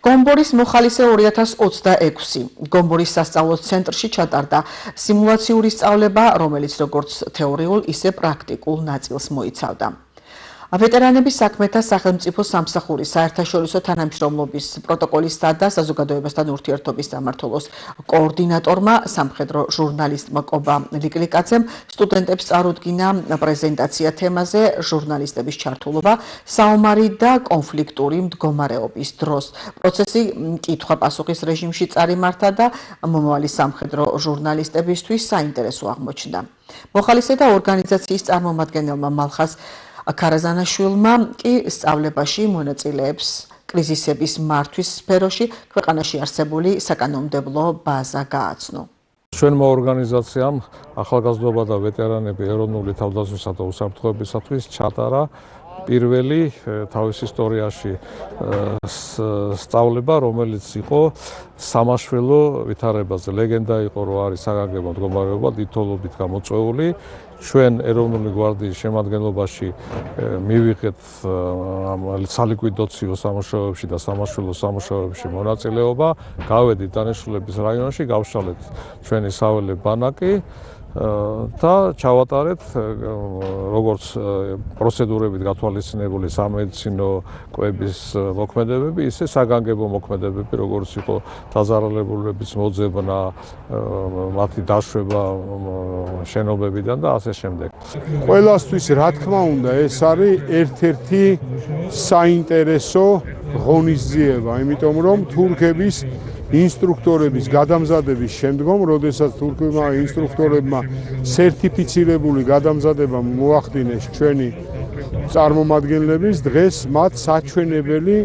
გომბორის მოხალისე 2026. გომბორის სასწავლო ცენტრში ჩატარდა სიმულაციური სწავლება, რომელიც როგორც თეორიულ, ისე პრაქტიკულ ნაწილს მოიცავდა. ვეტერანების საქმეთა სახელმწიფო სამსახურის საერთაშორისო თანამშრომლობის პროტოკოლისა და საზოგადოებასთან ურთიერთობის სამმართველოს კოორდინატორმა სამხედრო ჟურნალისტმა კობა ლიკლიკაძემ სტუდენტებს წარუდგინა პრეზენტაცია თემაზე ჟურნალისტების ჩართულობა საომარი და კონფლიქტური მდგომარეობის დროს. პროცესი კითხვა-პასუხის რეჟიმში წარიმართა და მომავალი სამხედრო ჟურნალისტებისთვის საინტერესო აღმოჩნდა. მოხალისე და ორგანიზაციის წარმომადგენელმა მალხაზ ქარაზანაშვილმა კი სწავლებაში მონაწილეებს კრიზისების მართვის სფეროში ქვეყანაში არსებული საკანონმდებლო ბაზა გააცნო. ჩვენმა ორგანიზაციამ ახალგაზრდობა და ვეტერანები ეროვნული თავდაცვისა და უსაფრთხოებისათვის ჩატარა პირველი თავის ისტორიაში სწავლება, რომელიც იყო სამაშველო ვითარებაზე. ლეგენდა იყო, რომ არის საგანგებო მდგომარეობა დიდთვალობით გამოწვეული. ჩვენ ეროვნული გვარდიის შემადგენლობაში მივიღეთ სალიკვიდაციო სამუშაოებში და სამაშველო სამუშაოებში მონაწილეობა. გავედით დანიშნულების რაიონში, გავშალეთ ჩვენი საველე ბანაკი და ჩავატარეთ როგორც პროცედურებით გათვალისწინებული სამედიცინო კვების მოქმედებები, ისე საგანგებო მოქმედებები, როგორც იყო დაზარალებულების მოძებნა, მათი დაშვება შენობებიდან და ასე შემდეგ. ყველასთვის რა თქმა უნდა ეს არის ერთ-ერთი საინტერესო ღონისძიება, იმიტომ რომ თურქების ინსტრუქტორების გადამზადების შემდგომ, როდესაც თურქებმა ინსტრუქტორებმა სერტიფიცირებული გადამზადება მოახდინეს ჩვენი წარმომადგენლების, დღეს მათ საჩვენებელი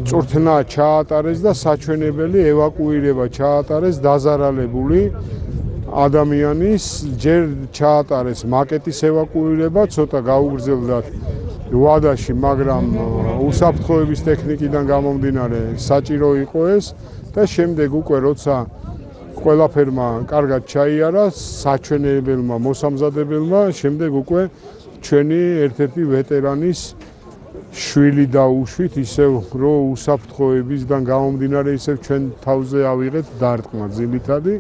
წვრთნა ჩაატარეს და საჩვენებელი ევაკუირება ჩაატარეს დაზარალებული ადამიანის, ჯერ ჩაატარეს მაკეტის ევაკუირება, ცოტა გაუგრძელდათ ვადაში, მაგრამ უსაფრთხოების ტექნიკიდან გამომდინარე საჭირო იყო ეს და შემდეგ უკვე როცა ყველაფერმა კარგად ჩაიარა საჩვენებელმა მოსამზადებელმა, შემდეგ უკვე ჩვენი ერთ-ერთი ვეტერანის შვილი დაუშვით, ისევ რომ უსაფრთხოებისგან გამომდინარე ისევ ჩვენ თავზე ავიღეთ დარტყმა ძილითადი.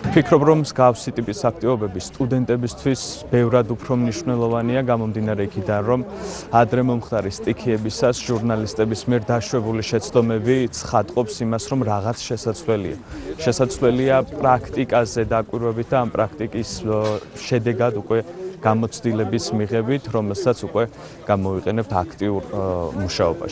ვფიქრობ, რომ მსგავსი ტიპის აქტივობები სტუდენტებისთვის ბევრად უფრო მნიშვნელოვანია გამომდინარე იქიდან, რომ ადრე მომხდარი სტიქიებისას ჟურნალისტების მიერ დაშვებული შეცდომები ცხადყოფს იმას, რომ რაღაც შესაძლებელია. შესაძლებელია პრაქტიკაზე დაკვირვებით და ამ პრაქტიკის შედეგად უკვე გამოცდილების მიღებით, რომელსაც უკვე გამოვიყენებთ აქტიურ მუშაობაში.